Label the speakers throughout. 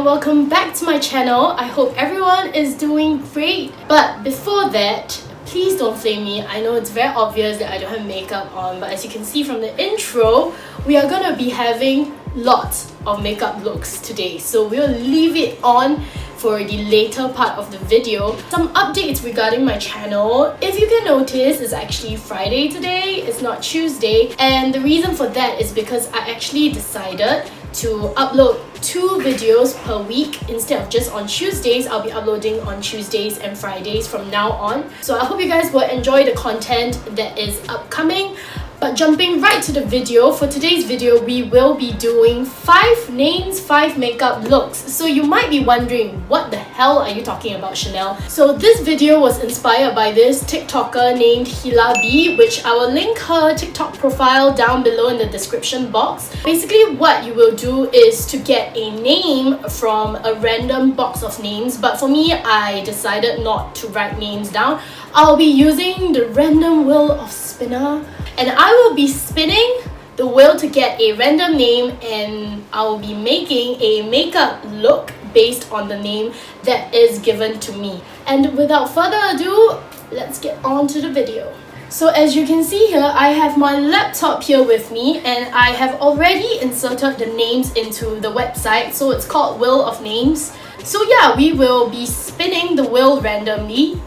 Speaker 1: welcome back to my channel. I hope everyone is doing great. But before that, please don't flame me. I know it's very obvious that I don't have makeup on, but as you can see from the intro, we are gonna be having lots of makeup looks today. So we'll leave it on for the later part of the video. Some updates regarding my channel. If you can notice, it's actually Friday today, it's not Tuesday. And the reason for that is because I actually decided to upload 2 videos per week instead of just on Tuesdays. I'll be uploading on Tuesdays and Fridays from now on. So I hope you guys will enjoy the content that is upcoming. But jumping right to the video, for today's video, we will be doing 5 names, 5 makeup looks. So you might be wondering, what the hell are you talking about, Chanel? So this video was inspired by this TikToker named Hilabi, which I will link her TikTok profile down below in the description box. Basically, what you will do is to get a name from a random box of names. But for me, I decided not to write names down. I'll be using the random wheel of spinner. And I will be spinning the wheel to get a random name, and I will be making a makeup look based on the name that is given to me. And without further ado, let's get on to the video. So as you can see here, I have my laptop here with me and I have already inserted the names into the website. So it's called Wheel of Names. So yeah, we will be spinning the wheel randomly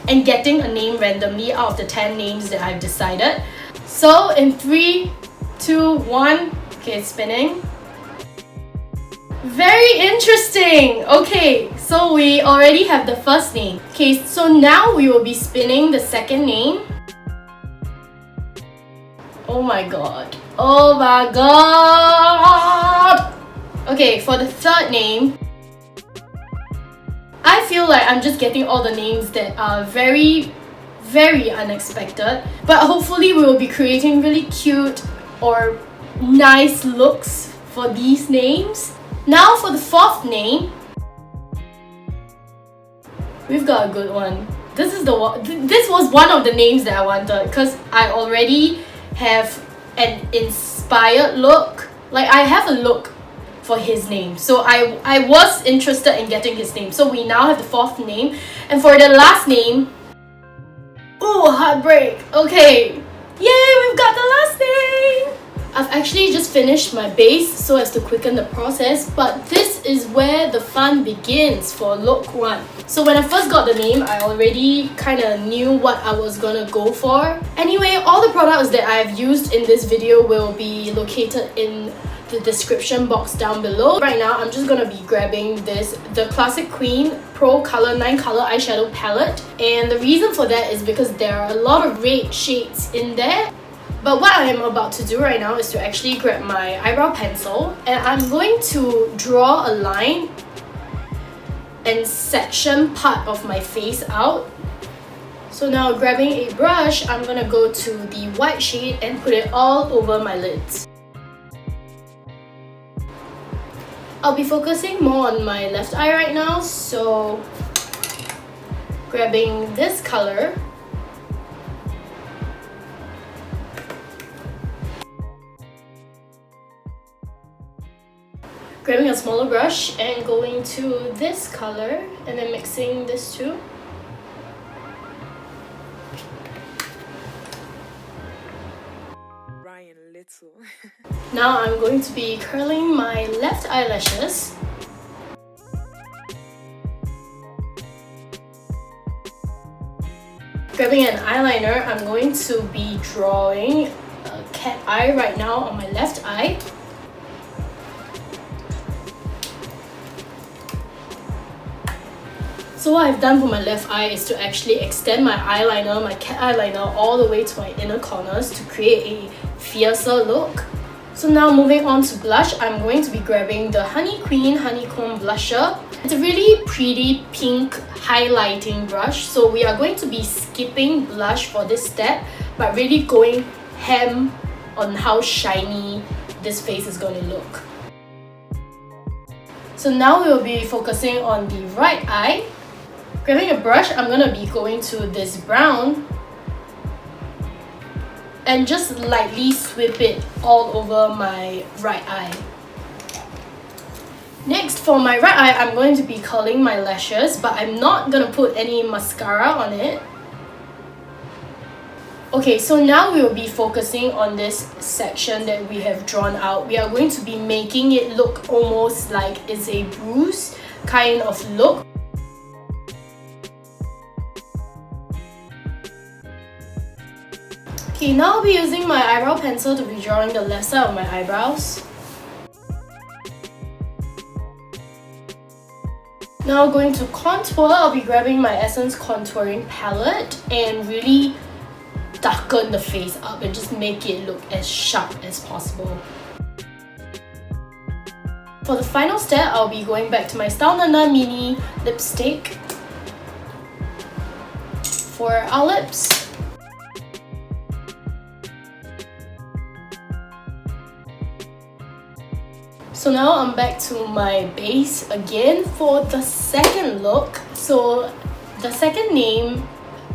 Speaker 1: and getting a name randomly out of the 10 names that I've decided. So in 3, 2, 1, okay, it's spinning. Very interesting! Okay, so we already have the first name. Okay, so now we will be spinning the second name. Oh my god. Oh my god! Okay, for the third name, I feel like I'm just getting all the names that are very unexpected, but hopefully we will be creating really cute or nice looks for these names. Now for the fourth name, we've got a good one. This was one of the names that I wanted because I already have an inspired look. Like, I have a look for his name, so I was interested in getting his name. So we now have the fourth name, and for the last name, ooh, heartbreak. Okay, yay, we've got the last name. I've actually just finished my base so as to quicken the process, but this is where the fun begins for look 1. So when I first got the name, I already kind of knew what I was gonna go for. Anyway, all the products that I've used in this video will be located in the description box down below. Right now, I'm just gonna be grabbing the Classic Queen Pro Color 9 color eyeshadow palette, and the reason for that is because there are a lot of red shades in there. But what I am about to do right now is to actually grab my eyebrow pencil, and I'm going to draw a line and section part of my face out. So now, grabbing a brush, I'm gonna go to the white shade and put it all over my lids. I'll be focusing more on my left eye right now, so grabbing this color, grabbing a smaller brush and going to this color and then mixing this two. Now I'm going to be curling my left eyelashes. Grabbing an eyeliner, I'm going to be drawing a cat eye right now on my left eye. So what I've done for my left eye is to actually extend my eyeliner, my cat eyeliner, all the way to my inner corners to create a fiercer look. So now moving on to blush, I'm going to be grabbing the Honey Queen Honeycomb Blusher. It's a really pretty pink highlighting brush, so we are going to be skipping blush for this step, but really going ham on how shiny this face is going to look. So now we will be focusing on the right eye. Grabbing a brush, I'm going to be going to this brown and just lightly sweep it all over my right eye. Next, for my right eye, I'm going to be curling my lashes, but I'm not gonna put any mascara on it. Okay, so now we will be focusing on this section that we have drawn out. We are going to be making it look almost like it's a bruise kind of look. Okay, now I'll be using my eyebrow pencil to be drawing the left side of my eyebrows. Now going to contour, I'll be grabbing my Essence contouring palette and really darken the face up and just make it look as sharp as possible. For the final step, I'll be going back to my Nanda mini lipstick for our lips. So now I'm back to my base again for the second look. So the second name,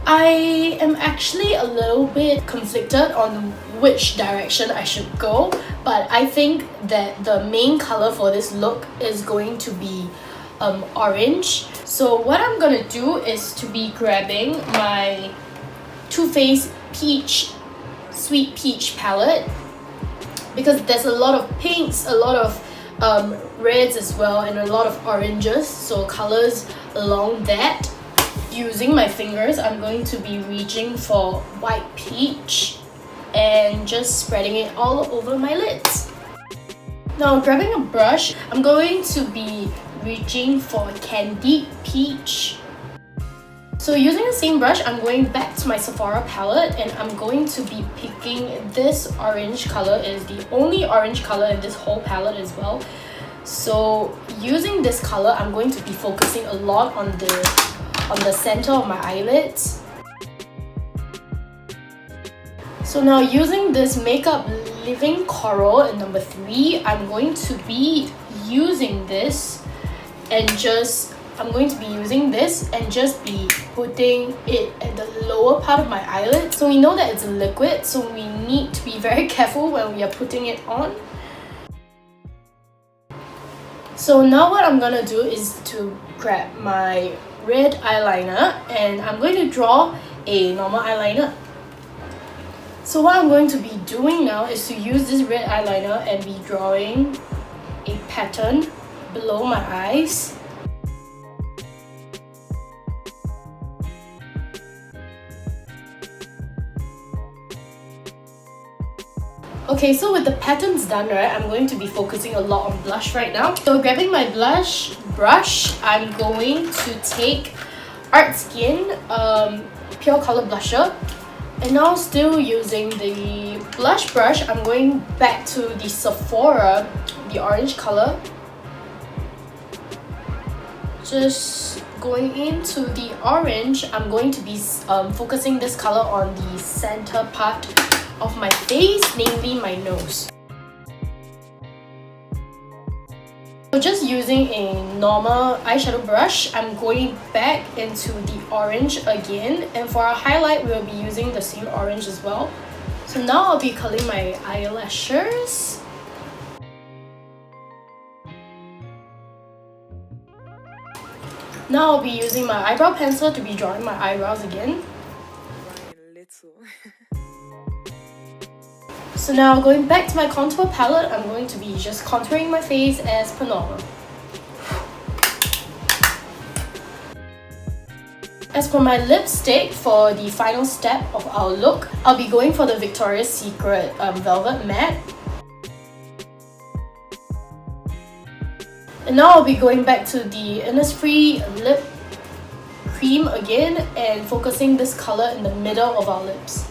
Speaker 1: I am actually a little bit conflicted on which direction I should go, but I think that the main color for this look is going to be orange. So what I'm gonna do is to be grabbing my Too Faced Peach Sweet Peach palette, because there's a lot of pinks, a lot of reds as well, and a lot of oranges, so colors along that. Using my fingers, I'm going to be reaching for white peach and just spreading it all over my lids. Now grabbing a brush, I'm going to be reaching for candied peach. So using the same brush, I'm going back to my Sephora palette and I'm going to be picking this orange color. It is the only orange color in this whole palette as well. So using this color, I'm going to be focusing a lot on the center of my eyelids. So now using this Makeup Living Coral in number 3, I'm going to be using this and just be putting it at the lower part of my eyelid. So we know that it's a liquid, so we need to be very careful when we are putting it on. So now what I'm gonna do is to grab my red eyeliner and I'm going to draw a normal eyeliner. So what I'm going to be doing now is to use this red eyeliner and be drawing a pattern below my eyes. Okay, so with the patterns done, right, I'm going to be focusing a lot on blush right now. So grabbing my blush brush, I'm going to take Artskin Pure Color Blusher. And now still using the blush brush, I'm going back to the Sephora, the orange color. Just going into the orange, I'm going to be focusing this color on the center part of my face, namely my nose. So just using a normal eyeshadow brush, I'm going back into the orange again, and for our highlight we'll be using the same orange as well. So now I'll be curling my eyelashes. Now I'll be using my eyebrow pencil to be drawing my eyebrows again. So now going back to my contour palette, I'm going to be just contouring my face as per normal. As for my lipstick, for the final step of our look, I'll be going for the Victoria's Secret Velvet Matte. And now I'll be going back to the Innisfree lip cream again and focusing this color in the middle of our lips.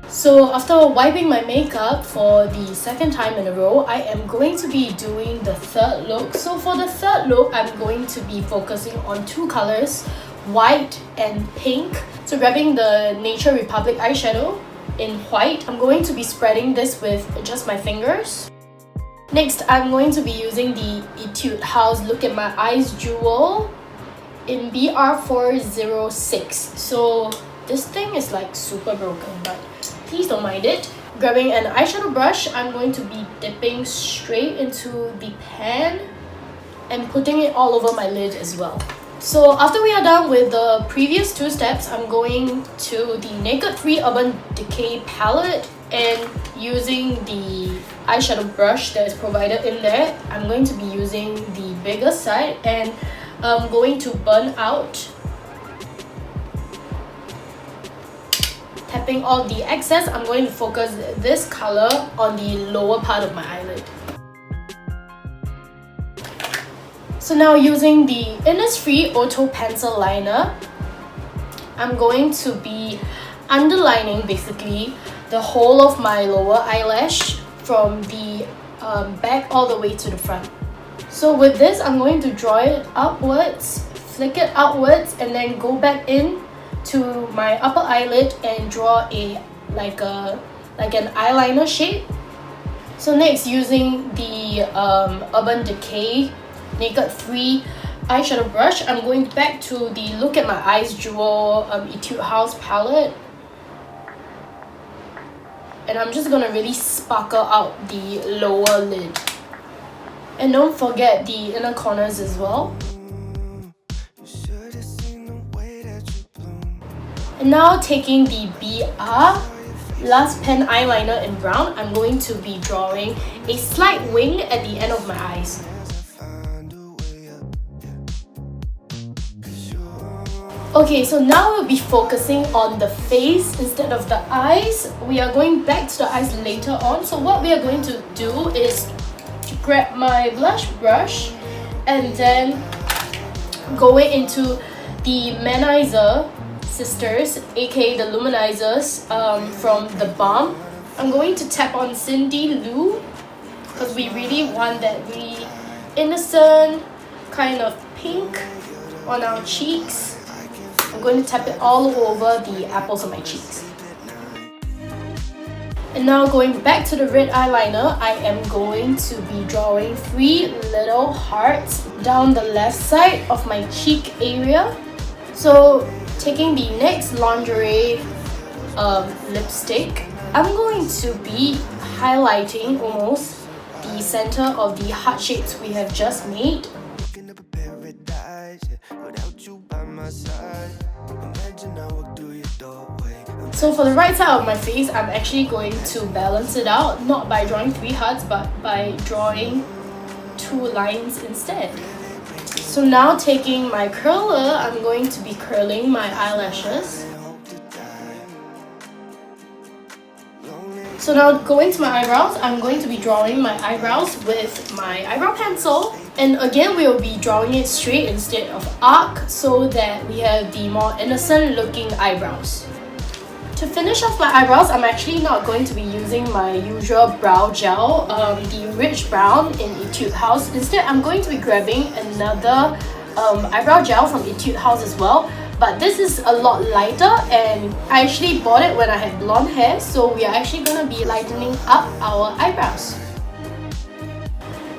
Speaker 1: So after wiping my makeup for the second time in a row, I am going to be doing the third look. So for the third look, I'm going to be focusing on two colors, white and pink. So grabbing the Nature Republic eyeshadow in white, I'm going to be spreading this with just my fingers. Next, I'm going to be using the Etude House Look at My Eyes Jewel in BR406. So this thing is like super broken, but please don't mind it. Grabbing an eyeshadow brush, I'm going to be dipping straight into the pan and putting it all over my lid as well. So after we are done with the previous two steps, I'm going to the Naked 3 Urban Decay palette, and using the eyeshadow brush that is provided in there, I'm going to be using the bigger side, and I'm going to burn out, tapping all the excess. I'm going to focus this color on the lower part of my eyelid. So now using the Innisfree Auto Pencil Liner, I'm going to be underlining basically the whole of my lower eyelash from the back all the way to the front. So with this, I'm going to draw it upwards, flick it outwards, and then go back in to my upper eyelid and draw a like an eyeliner shape. So next, using the Urban Decay Naked 3 eyeshadow brush, I'm going back to the Look at My Eyes Jewel Etude House palette, and I'm just gonna really sparkle out the lower lid, and don't forget the inner corners as well. And now taking the BR Last Pen eyeliner in brown, I'm going to be drawing a slight wing at the end of my eyes. Okay, so now we'll be focusing on the face instead of the eyes. We are going back to the eyes later on. So what we are going to do is to grab my blush brush and then going into the Manizer Sisters, aka the luminizers from the balm. I'm going to tap on Cindy Lou because we really want that really innocent kind of pink on our cheeks. I'm going to tap it all over the apples of my cheeks. And now going back to the red eyeliner, I am going to be drawing 3 little hearts down the left side of my cheek area. So taking the NYX Lingerie lipstick, I'm going to be highlighting almost the center of the heart shapes we have just made. So for the right side of my face, I'm actually going to balance it out, not by drawing 3 hearts, but by drawing 2 lines instead. So now taking my curler, I'm going to be curling my eyelashes. So now going to my eyebrows, I'm going to be drawing my eyebrows with my eyebrow pencil. And again, we will be drawing it straight instead of arc so that we have the more innocent looking eyebrows. To finish off my eyebrows, I'm actually not going to be using my usual brow gel, the Rich Brown in Etude House. Instead, I'm going to be grabbing another eyebrow gel from Etude House as well. But this is a lot lighter, and I actually bought it when I had blonde hair, so we are actually going to be lightening up our eyebrows.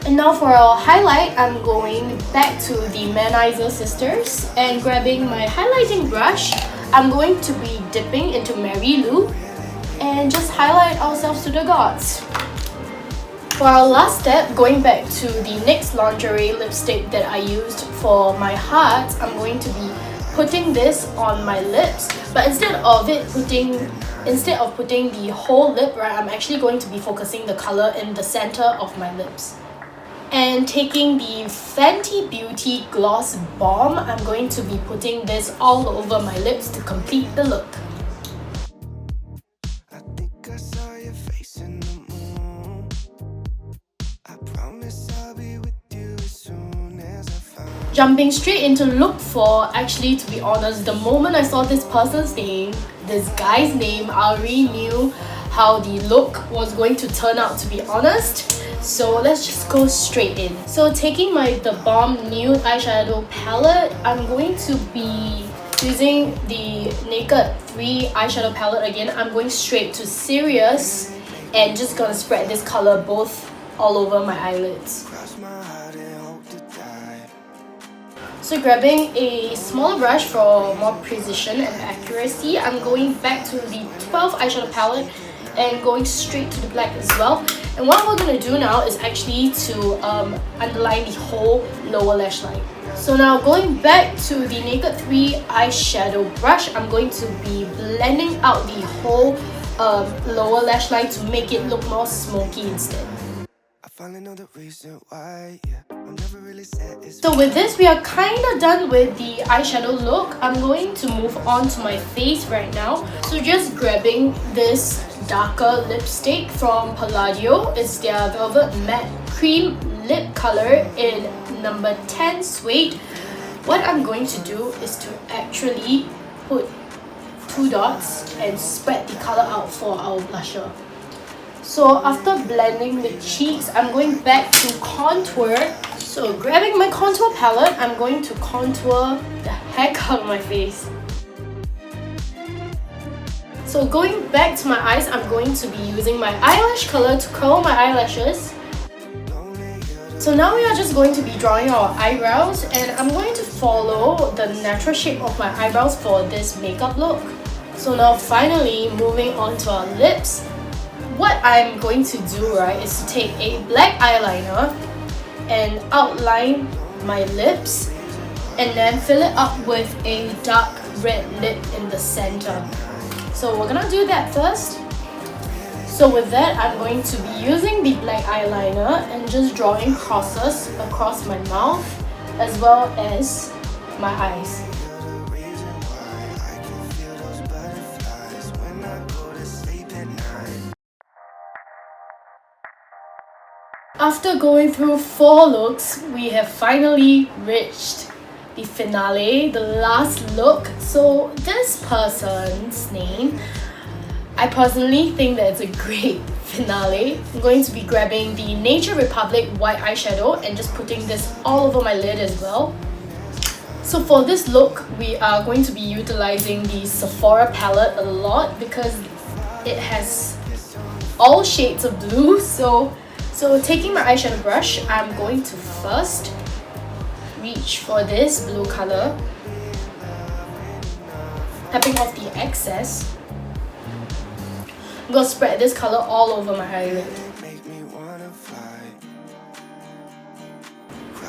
Speaker 1: And now for our highlight, I'm going back to the Manizer Sisters and grabbing my highlighting brush. I'm going to be dipping into Mary Lou and just highlight ourselves to the gods. For our last step, going back to the NYX Lingerie lipstick that I used for my heart, I'm going to be putting this on my lips, but instead of putting the whole lip, right, I'm actually going to be focusing the color in the center of my lips. And taking the Fenty Beauty Gloss Balm, I'm going to be putting this all over my lips to complete the look. Jumping straight into look 4, actually, to be honest, the moment I saw this person's name, this guy's name, I already knew how the look was going to turn out, to be honest. So let's just go straight in. So taking the Balm Nude eyeshadow palette, I'm going to be using the Naked 3 eyeshadow palette again. I'm going straight to Serious and just gonna spread this color both all over my eyelids. So grabbing a smaller brush for more precision and accuracy, I'm going back to the 12 eyeshadow palette and going straight to the black as well. And what we're going to do now is actually to underline the whole lower lash line. So now going back to the Naked 3 eyeshadow brush, I'm going to be blending out the whole lower lash line to make it look more smoky instead. So with this, we are kind of done with the eyeshadow look. I'm going to move on to my face right now. So just grabbing this darker lipstick from Palladio. It's their Velvet Matte Cream Lip Color in number 10 Suede. What I'm going to do is to actually put 2 dots and spread the color out for our blusher. So after blending the cheeks, I'm going back to contour. So grabbing my contour palette, I'm going to contour the heck out of my face. So going back to my eyes, I'm going to be using my eyelash color to curl my eyelashes. So now we are just going to be drawing our eyebrows, and I'm going to follow the natural shape of my eyebrows for this makeup look. So now finally moving on to our lips. What I'm going to do, right, is to take a black eyeliner and outline my lips and then fill it up with a dark red lip in the center. So we're gonna do that first. So with that, I'm going to be using the black eyeliner and just drawing crosses across my mouth as well as my eyes. After going through 4 looks, we have finally reached the finale, the last look. So this person's name, I personally think that it's a great finale. I'm going to be grabbing the Nature Republic white eyeshadow and just putting this all over my lid as well. So for this look, we are going to be utilizing the Sephora palette a lot because it has all shades of blue. So taking my eyeshadow brush, I'm going to first reach for this blue color, tapping off the excess. I'm going to spread this color all over my eyelid.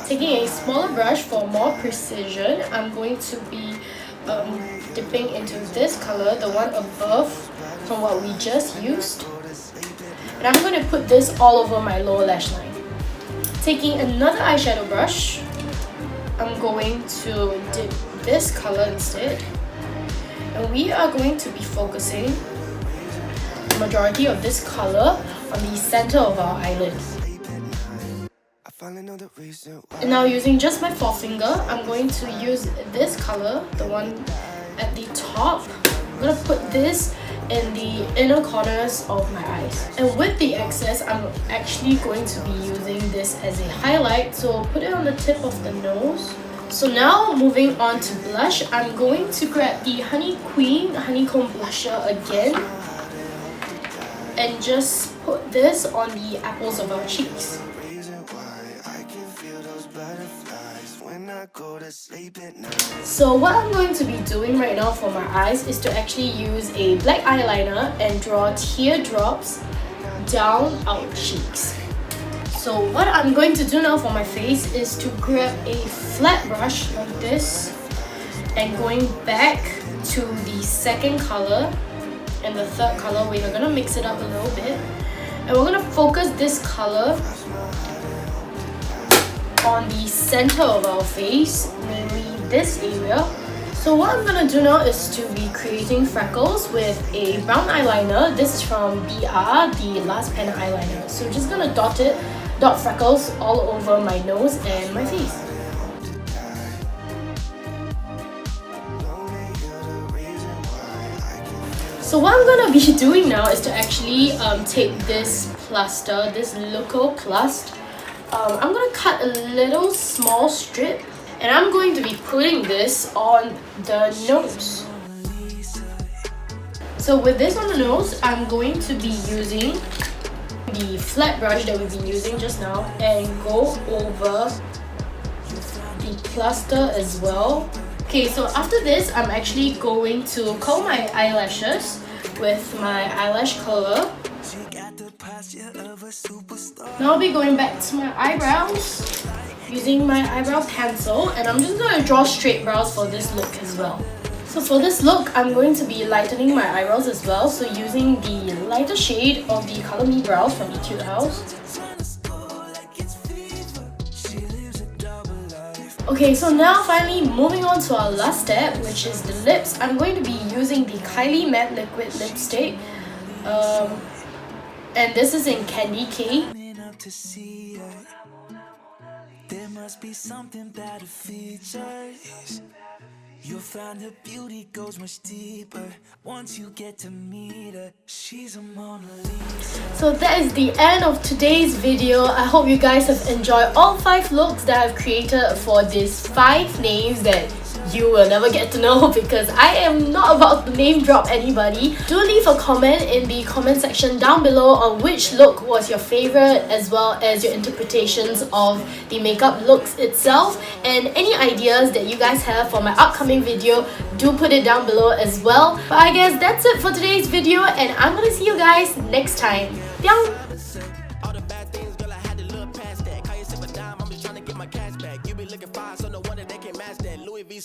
Speaker 1: Taking a smaller brush for more precision, I'm going to be dipping into this color, the one above from what we just used. And I'm going to put this all over my lower lash line. Taking another eyeshadow brush, I'm going to dip this color instead. And we are going to be focusing the majority of this color on the center of our eyelid. And now using just my forefinger, I'm going to use this color, the one at the top. I'm going to put this in the inner corners of my eyes. And with the excess, I'm actually going to be using this as a highlight, so put it on the tip of the nose. So now moving on to blush, I'm going to grab the Honey Queen Honeycomb Blusher again and just put this on the apples of our cheeks. So what I'm going to be doing right now for my eyes is to actually use a black eyeliner and draw teardrops down our cheeks. So what I'm going to do now for my face is to grab a flat brush like this and going back to the second color and the third color. We're going to mix it up a little bit and we're going to focus this color on the center of our face, mainly this area. So what I'm gonna do now is to be creating freckles with a brown eyeliner. This is from BR, the Last Pen eyeliner. So just gonna dot freckles all over my nose and my face. So what I'm gonna be doing now is to actually take this plaster, this Leukoplast. I'm going to cut a little small strip and I'm going to be putting this on the nose. So with this on the nose, I'm going to be using the flat brush that we've been using just now and go over the plaster as well. Okay, so after this, I'm actually going to curl my eyelashes with my eyelash color. Now I'll be going back to my eyebrows using my eyebrow pencil, and I'm just going to draw straight brows for this look as well. So for this look, I'm going to be lightening my eyebrows as well, so using the lighter shade of the Color Me Brows from Etude House. Okay, so now finally moving on to our last step, which is the lips. I'm going to be using the Kylie Matte Liquid Lipstick. And this is in Candy Cane.
Speaker 2: There must be something about her features. You'll find her beauty goes much deeper once you get to meet her. She's a Mona Lisa.
Speaker 1: So that is the end of today's video. I hope you guys have enjoyed all 5 looks that I've created for these 5 names that you will never get to know, because I am not about to name drop anybody. Do leave a comment in the comment section down below on which look was your favorite, as well as your interpretations of the makeup looks itself, and any ideas that you guys have for my upcoming video, do put it down below as well. But I guess that's it for today's video, and I'm gonna see you guys next time. Pyong!